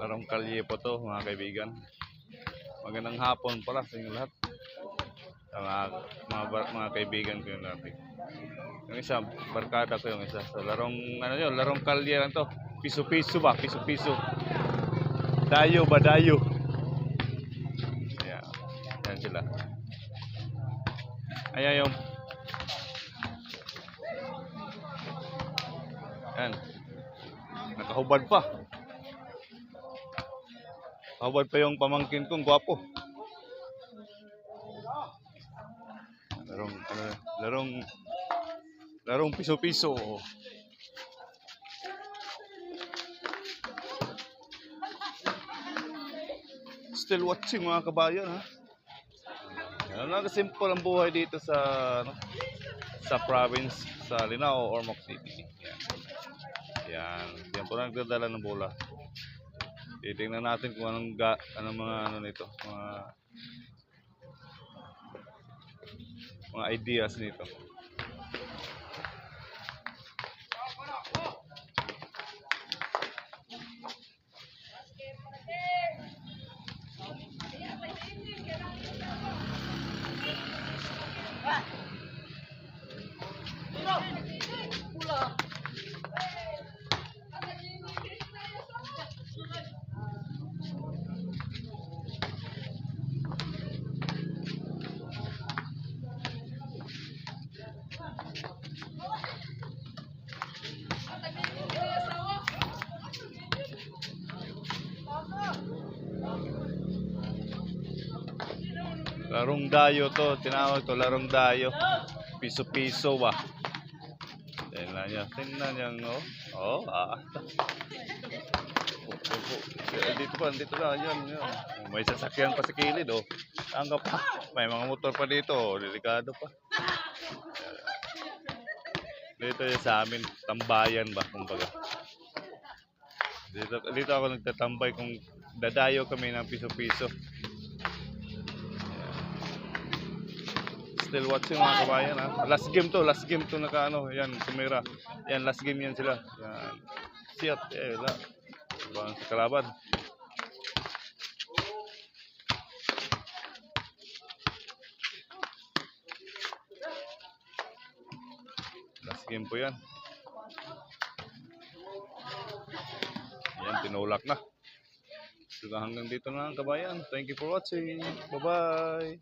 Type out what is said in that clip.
Larong kalye po to mga kaibigan. Magandang hapon pala sa inyo lahat. Mga kaibigan ko yung natin. Yung isa, barkada ko yung isa. So, larong kalye lang to. Piso-piso ba? Piso-piso. Dayo ba? Dayo. Yan sila. Ayan yung. Yan. Nakahubad pa. Hubad pa yung pamangkin kong gwapo. Larong piso-piso. Still watching mga kabayan, ha. Simple ang buhay dito sa province, sa Linao, Ormoc City. Yan po nagdadala ng bola. Titingnan natin kung anong mga nito, mga ideas nito. Larong dayo to, tinawag to larong dayo. Piso-piso ba? Tingnan niya, no? Dito pa, yan. May sasakyan pa sa kilid, oh. Tanggap pa. May mga motor pa dito, delikado pa. Dito yung sa amin, tambayan ba, kumbaga. Dito ako nagtatambay kung dadayo kami ng piso-piso. Still watching mga kabayan, ha. Last game to yan, sumira. Yan, last game yan sila. Yan. Siyat, wala. Ibang sa kalaban. Last game po yan. Yan, tinulak na. So hanggang dito na ang kabayan. Thank you for watching. Bye-bye.